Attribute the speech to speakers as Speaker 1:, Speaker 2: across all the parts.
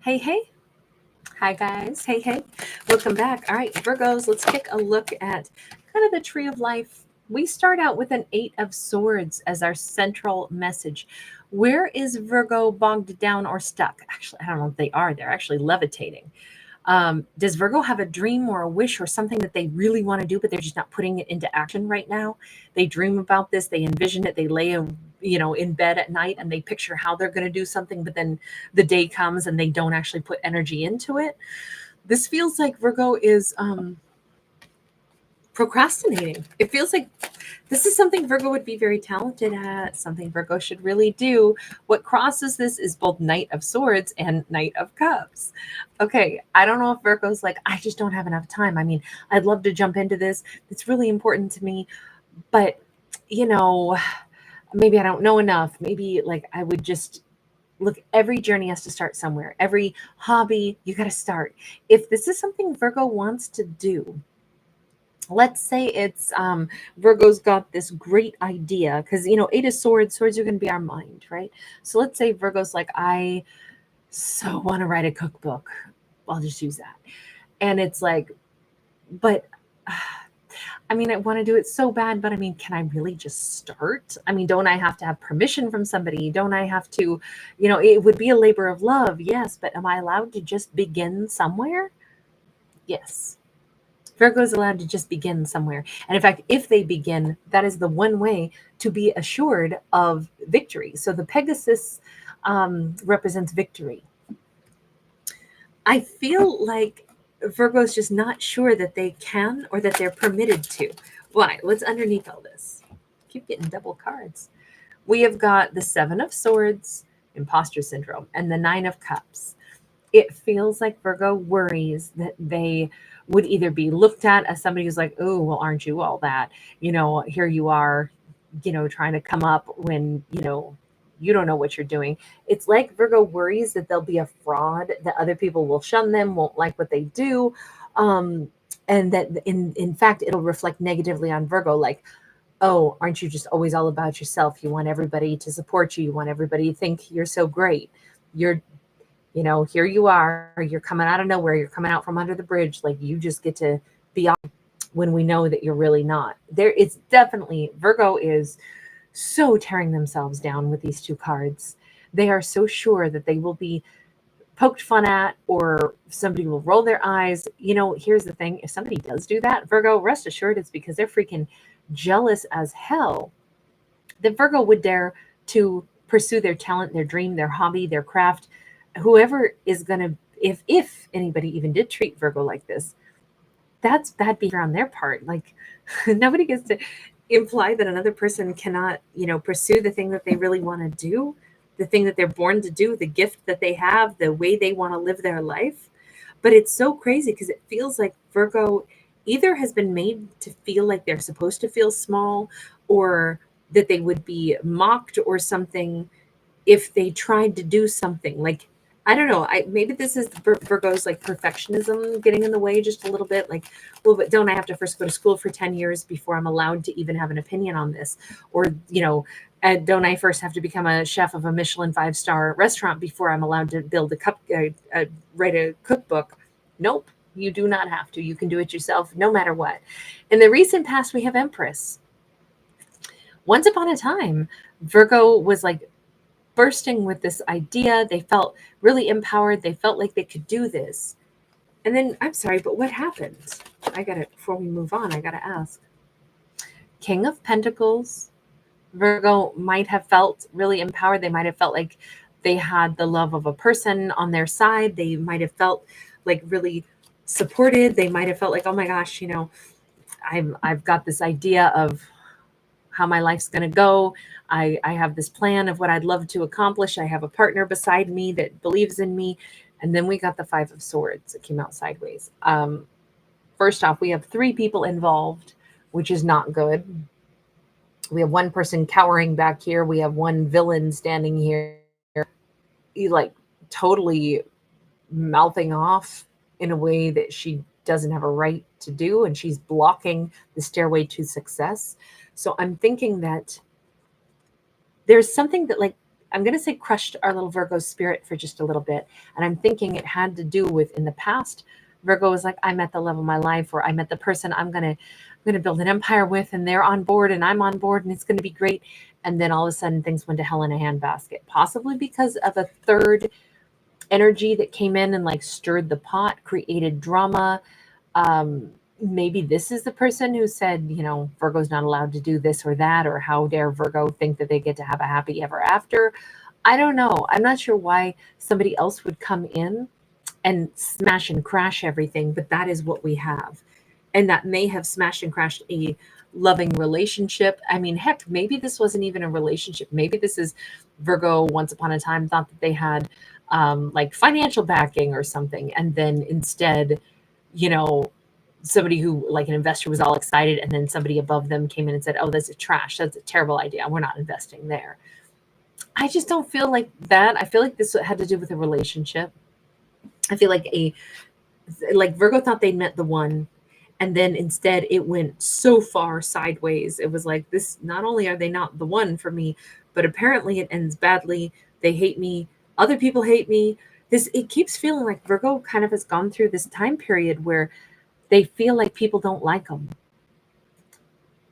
Speaker 1: Hey, hey. Hi, guys. Hey, hey. Welcome back. All right, Virgos, let's take a look at kind of the tree of life. We start out with an Eight of Swords as our central message. Where is Virgo bogged down or stuck? Actually, I don't know if they are. They're actually levitating. Does Virgo have a dream or a wish or something that they really want to do, but they're just not putting it into action right now? They dream about this, they envision it, they lay in bed at night and they picture how they're going to do something, but then the day comes and they don't actually put energy into it. This feels like Virgo is procrastinating. It feels like this is something Virgo would be very talented at, something Virgo should really do. What crosses this is both Knight of Swords and Knight of Cups. Okay, I don't know if Virgo's like, I just don't have enough time. I mean, I'd love to jump into this. It's really important to me, but you know, maybe I don't know enough. Maybe like I would just look, every journey has to start somewhere. Every hobby, you got to start. If this is something Virgo wants to do, let's say it's Virgo's got this great idea because Eight of Swords are going to be our mind, right? So let's say Virgo's like, I so want to write a cookbook. I'll just use that. And it's like, but I mean, I want to do it so bad, but I mean, can I really just start? I mean, don't I have to have permission from somebody? Don't I have to, it would be a labor of love, yes, but am I allowed to just begin somewhere? Yes. Virgo is allowed to just begin somewhere. And in fact, if they begin, that is the one way to be assured of victory. So the Pegasus represents victory. I feel like Virgo's just not sure that they can or that they're permitted to. Why? What's underneath all this? Keep getting double cards. We have got the Seven of Swords, Imposter Syndrome, and the Nine of Cups. It feels like Virgo worries that they would either be looked at as somebody who's like, oh, well, aren't you all that? Here you are, trying to come up when, you don't know what you're doing. It's like Virgo worries that they'll be a fraud, that other people will shun them, won't like what they do. And that in fact, it'll reflect negatively on Virgo, like, oh, aren't you just always all about yourself? You want everybody to support you. You want everybody to think you're so great. You're here you are, you're coming out of nowhere, you're coming out from under the bridge, like you just get to be on when we know that you're really not. There, it's definitely, Virgo is so tearing themselves down with these two cards. They are so sure that they will be poked fun at or somebody will roll their eyes. Here's the thing, if somebody does do that, Virgo, rest assured it's because they're freaking jealous as hell that Virgo would dare to pursue their talent, their dream, their hobby, their craft. Whoever is going to, if anybody even did treat Virgo like this, that's bad behavior on their part. Like nobody gets to imply that another person cannot, pursue the thing that they really want to do, the thing that they're born to do, the gift that they have, the way they want to live their life. But it's so crazy because it feels like Virgo either has been made to feel like they're supposed to feel small, or that they would be mocked or something if they tried to do something. Like, I don't know, maybe this is Virgo's like perfectionism getting in the way just a little bit. Like, well, but don't I have to first go to school for 10 years before I'm allowed to even have an opinion on this? Or don't I first have to become a chef of a Michelin 5-star restaurant before I'm allowed to build write a cookbook? Nope, you do not have to. You can do it yourself no matter what. In the recent past, we have Empress. Once upon a time, Virgo was like bursting with this idea. They felt really empowered. They felt like they could do this. And then, I'm sorry, but what happened? Before we move on, I gotta ask. King of Pentacles. Virgo might have felt really empowered. They might have felt like they had the love of a person on their side. They might have felt like really supported. They might have felt like, oh my gosh, I've got this idea of how my life's going to go. I have this plan of what I'd love to accomplish. I have a partner beside me that believes in me. And then we got the Five of Swords that came out sideways. First off, we have 3 people involved, which is not good. We have one person cowering back here. We have one villain standing here, like totally mouthing off in a way that she doesn't have a right to do. And she's blocking the stairway to success. So I'm thinking that there's something that, like, I'm going to say crushed our little Virgo spirit for just a little bit. And I'm thinking it had to do with in the past, Virgo was like, I'm at the level of my life where I met the person I'm going to build an empire with, and they're on board and I'm on board and it's going to be great. And then all of a sudden things went to hell in a handbasket, possibly because of a third energy that came in and like stirred the pot, created drama. Maybe this is the person who said, Virgo's not allowed to do this or that, or how dare Virgo think that they get to have a happy ever after. I don't know. I'm not sure why somebody else would come in and smash and crash everything, but that is what we have. And that may have smashed and crashed a loving relationship. I mean, heck, maybe this wasn't even a relationship. Maybe this is Virgo once upon a time thought that they had like financial backing or something. And then instead, somebody who like an investor was all excited, and then somebody above them came in and said, oh, that's a trash. That's a terrible idea. We're not investing there. I just don't feel like that. I feel like this had to do with a relationship. I feel like Virgo thought they'd met the one, and then instead it went so far sideways. It was like, this, not only are they not the one for me, but apparently it ends badly. They hate me. Other people hate me. It keeps feeling like Virgo kind of has gone through this time period where they feel like people don't like them.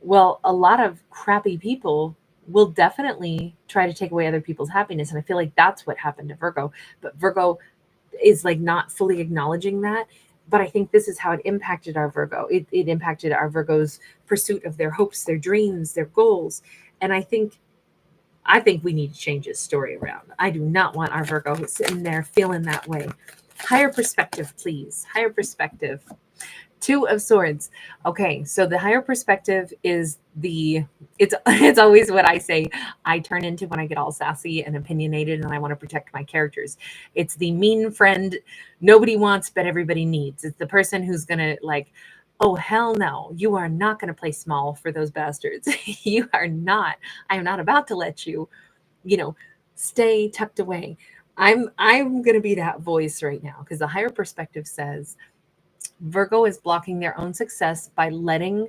Speaker 1: Well, a lot of crappy people will definitely try to take away other people's happiness. And I feel like that's what happened to Virgo. But Virgo is like not fully acknowledging that. But I think this is how it impacted our Virgo. It impacted our Virgo's pursuit of their hopes, their dreams, their goals. And I think we need to change this story around. I do not want our Virgo who's sitting there feeling that way. Higher perspective, please. Higher perspective. 2 of Swords. Okay, so the higher perspective is it's always what I say I turn into when I get all sassy and opinionated and I want to protect my characters. It's the mean friend nobody wants but everybody needs. It's the person who's gonna like, oh hell no, you are not gonna play small for those bastards. You are not. I am not about to let you, stay tucked away. I'm gonna be that voice right now because the higher perspective says Virgo is blocking their own success by letting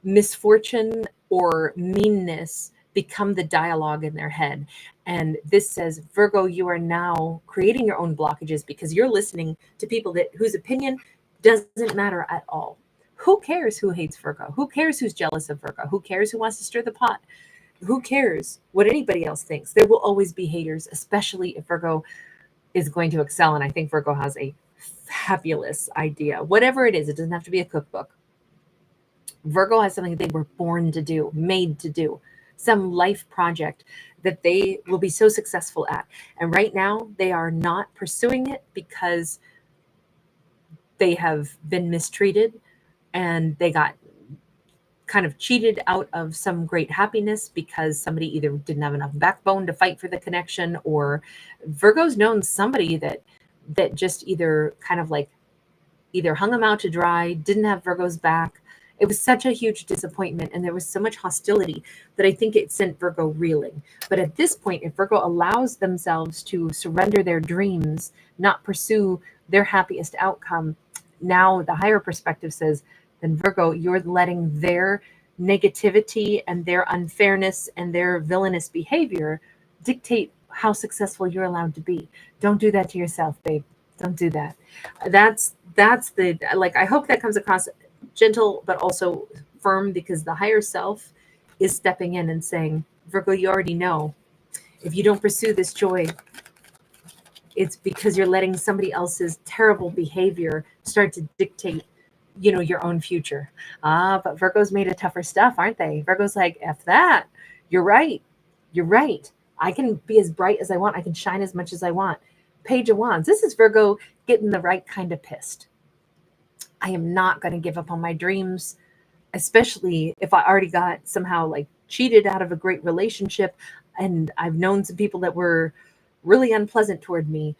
Speaker 1: misfortune or meanness become the dialogue in their head. And this says, Virgo, you are now creating your own blockages because you're listening to people whose opinion doesn't matter at all. Who cares who hates Virgo? Who cares who's jealous of Virgo? Who cares who wants to stir the pot? Who cares what anybody else thinks? There will always be haters, especially if Virgo is going to excel. And I think Virgo has a fabulous idea. Whatever it is, it doesn't have to be a cookbook. Virgo has something they were born to do, made to do, some life project that they will be so successful at. And right now, they are not pursuing it because they have been mistreated and they got kind of cheated out of some great happiness because somebody either didn't have enough backbone to fight for the connection, or Virgo's known somebody that just either kind of like either hung them out to dry, didn't have Virgo's back. It was such a huge disappointment and there was so much hostility that I think it sent Virgo reeling. But at this point, if Virgo allows themselves to surrender their dreams, not pursue their happiest outcome, now the higher perspective says, then Virgo, you're letting their negativity and their unfairness and their villainous behavior dictate how successful you're allowed to be. Don't do that to yourself, babe. Don't do that. That's the, like, I hope that comes across gentle, but also firm, because the higher self is stepping in and saying, Virgo, you already know, if you don't pursue this joy, it's because you're letting somebody else's terrible behavior start to dictate, your own future. But Virgo's made of tougher stuff, aren't they? Virgo's like, F that. You're right. You're right. I can be as bright as I want. I can shine as much as I want. Page of Wands. This is Virgo getting the right kind of pissed. I am not going to give up on my dreams, especially if I already got somehow like cheated out of a great relationship. And I've known some people that were really unpleasant toward me.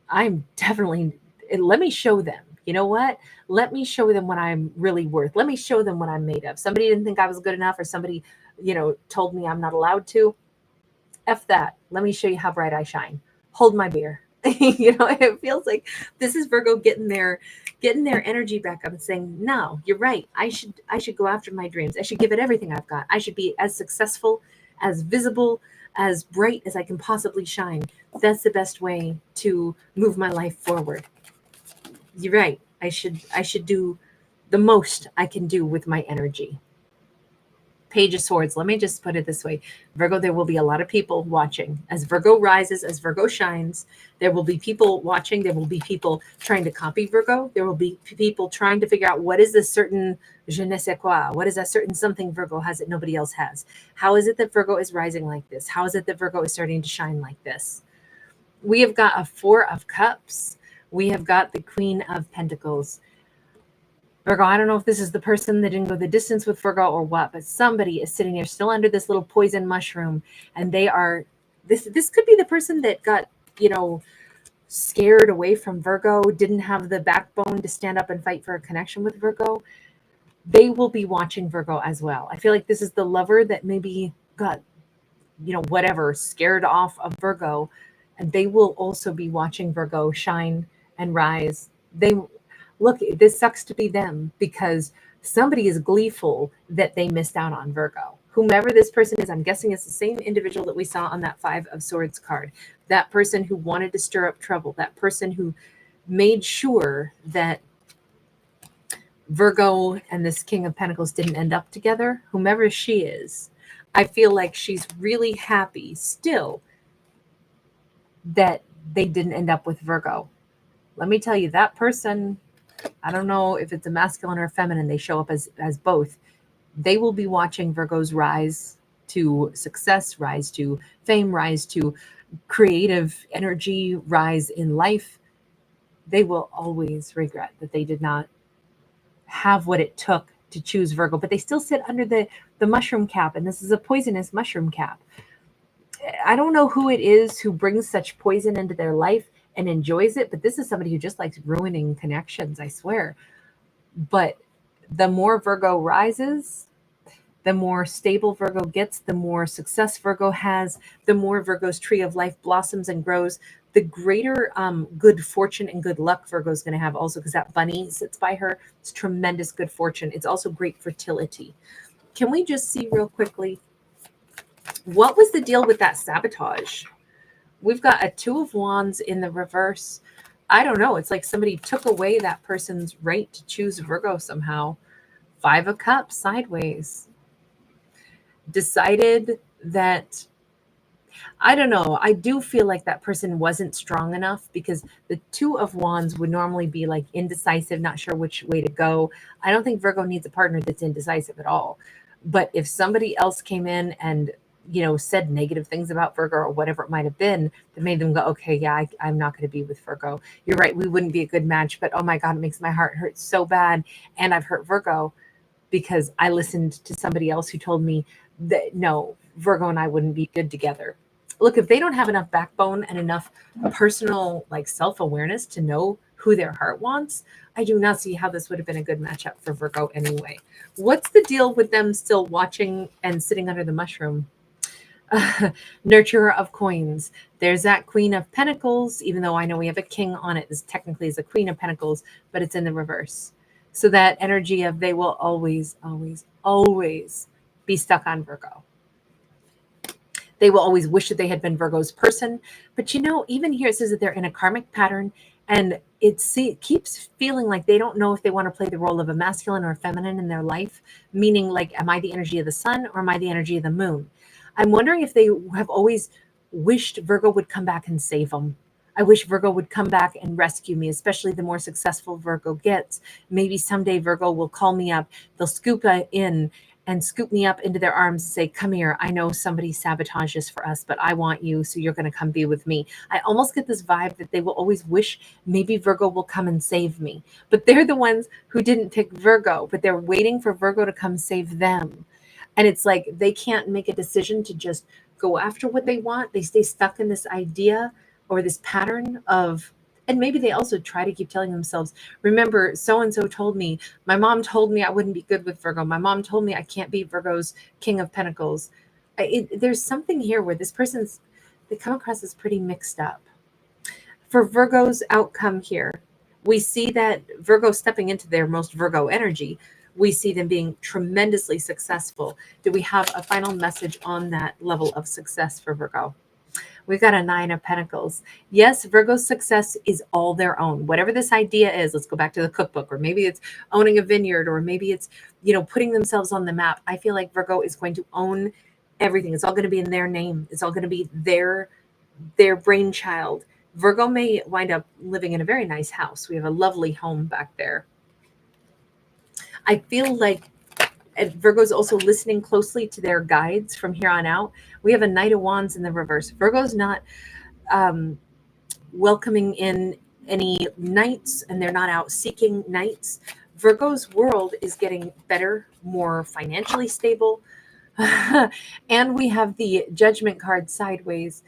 Speaker 1: I'm definitely, let me show them. You know what? Let me show them what I'm really worth. Let me show them what I'm made of. Somebody didn't think I was good enough, or somebody, told me I'm not allowed to. F that. Let me show you how bright I shine. Hold my beer. It feels like this is Virgo getting their energy back up and saying, no, you're right. I should go after my dreams. I should give it everything I've got. I should be as successful, as visible, as bright as I can possibly shine. That's the best way to move my life forward. You're right. I should do the most I can do with my energy. Page of Swords. Let me just put it this way. Virgo, there will be a lot of people watching. As Virgo rises, as Virgo shines, there will be people watching. There will be people trying to copy Virgo. There will be people trying to figure out what is this certain je ne sais quoi? What is that certain something Virgo has that nobody else has? How is it that Virgo is rising like this? How is it that Virgo is starting to shine like this? We have got a Four of Cups. We have got the Queen of Pentacles. Virgo, I don't know if this is the person that didn't go the distance with Virgo or what, but somebody is sitting there still under this little poison mushroom, and they are this could be the person that got, scared away from Virgo, didn't have the backbone to stand up and fight for a connection with Virgo. They will be watching Virgo as well. I feel like this is the lover that maybe got, whatever, scared off of Virgo, and they will also be watching Virgo shine and rise. Look, this sucks to be them because somebody is gleeful that they missed out on Virgo. Whomever this person is, I'm guessing it's the same individual that we saw on that Five of Swords card. That person who wanted to stir up trouble, that person who made sure that Virgo and this King of Pentacles didn't end up together. Whomever she is, I feel like she's really happy still that they didn't end up with Virgo. Let me tell you, that person, I don't know if it's a masculine or feminine, they show up as both. They will be watching Virgo's rise to success, rise to fame, rise to creative energy, rise in life. They will always regret that they did not have what it took to choose Virgo, but they still sit under the mushroom cap, and this is a poisonous mushroom cap. I don't know who it is who brings such poison into their life and enjoys it, but this is somebody who just likes ruining connections, I swear. But the more Virgo rises, the more stable Virgo gets, the more success Virgo has, the more Virgo's tree of life blossoms and grows, the greater good fortune and good luck Virgo is going to have also, because that bunny sits by her. It's tremendous good fortune. It's also great fertility. Can we just see real quickly, what was the deal with that sabotage? We've got a Two of Wands in the reverse. I don't know. It's like somebody took away that person's right to choose Virgo somehow. Five of Cups sideways. Decided that, I don't know. I do feel like that person wasn't strong enough, because the Two of Wands would normally be like indecisive, not sure which way to go. I don't think Virgo needs a partner that's indecisive at all. But if somebody else came in and said negative things about Virgo or whatever it might have been, that made them go, okay, yeah, I'm not going to be with Virgo. You're right. We wouldn't be a good match, but oh my God, it makes my heart hurt so bad. And I've hurt Virgo because I listened to somebody else who told me that no, Virgo and I wouldn't be good together. Look, if they don't have enough backbone and enough personal self-awareness to know who their heart wants, I do not see how this would have been a good matchup for Virgo anyway. What's the deal with them still watching and sitting under the mushroom? Nurturer of coins. There's that Queen of Pentacles, even though I know we have a king on it. This technically is a Queen of Pentacles, but it's in the reverse. So that energy of they will always, always, always be stuck on Virgo. They will always wish that they had been Virgo's person. But even here it says that they're in a karmic pattern, and it keeps feeling like they don't know if they want to play the role of a masculine or a feminine in their life, meaning like, am I the energy of the sun or am I the energy of the moon? I'm wondering if they have always wished Virgo would come back and save them. I wish Virgo would come back and rescue me, especially the more successful Virgo gets. Maybe someday Virgo will call me up. They'll scoop in and scoop me up into their arms and say, come here. I know somebody sabotages for us, but I want you, so you're going to come be with me. I almost get this vibe that they will always wish maybe Virgo will come and save me. But they're the ones who didn't pick Virgo, but they're waiting for Virgo to come save them. And it's like they can't make a decision to just go after what they want. They stay stuck in this idea or this pattern of, and maybe they also try to keep telling themselves, remember, so-and-so told me, my mom told me I wouldn't be good with Virgo. My mom told me I can't be Virgo's King of Pentacles. There's something here where this person's, they come across as pretty mixed up. For Virgo's outcome here, we see that Virgo stepping into their most Virgo energy we see them being tremendously successful. Do we have a final message on that level of success for Virgo? We've got a 9 of Pentacles. Yes, Virgo's success is all their own. Whatever this idea is, let's go back to the cookbook, or maybe it's owning a vineyard, or maybe it's, putting themselves on the map. I feel like Virgo is going to own everything. It's all going to be in their name. It's all going to be their brainchild. Virgo may wind up living in a very nice house. We have a lovely home back there. I feel like Virgo's also listening closely to their guides from here on out. We have a Knight of Wands in the reverse. Virgo's not welcoming in any knights, and they're not out seeking knights. Virgo's world is getting better, more financially stable. And we have the Judgment card sideways.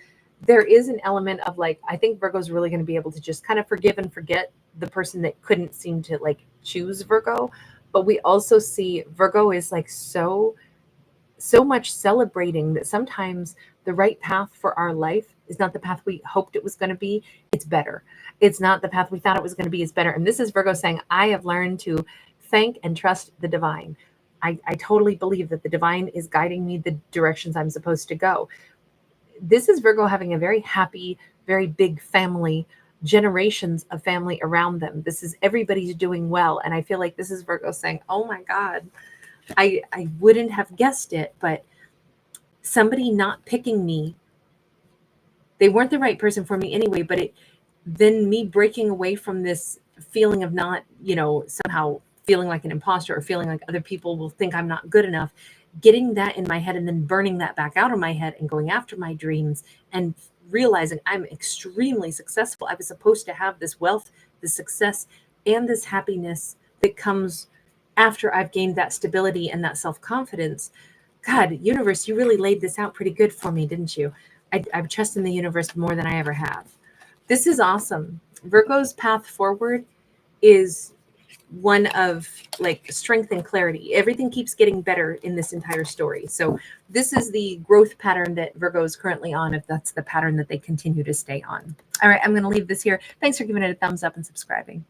Speaker 1: There is an element of like, I think Virgo's really going to be able to just kind of forgive and forget the person that couldn't seem to like choose Virgo. But we also see Virgo is like so much celebrating that sometimes the right path for our life is not the path we hoped it was going to be. It's better. It's not the path we thought it was going to be. It's better. And this is Virgo saying, I have learned to thank and trust the divine. I totally believe that the divine is guiding me the directions I'm supposed to go. This is Virgo having a very happy, very big family, generations of family around them. This is everybody's doing well. And I feel like this is Virgo saying, oh my God, I wouldn't have guessed it, but somebody not picking me, they weren't the right person for me anyway, but then me breaking away from this feeling of not, somehow feeling like an imposter or feeling like other people will think I'm not good enough, getting that in my head and then burning that back out of my head and going after my dreams and realizing I'm extremely successful. I was supposed to have this wealth, this success, and this happiness that comes after I've gained that stability and that self-confidence. God, universe, you really laid this out pretty good for me, didn't you? I trust in the universe more than I ever have. This is awesome. Virgo's path forward is one of like strength and clarity. Everything keeps getting better in this entire story. So this is the growth pattern that Virgo is currently on, if that's the pattern that they continue to stay on. All right, I'm going to leave this here. Thanks for giving it a thumbs up and subscribing.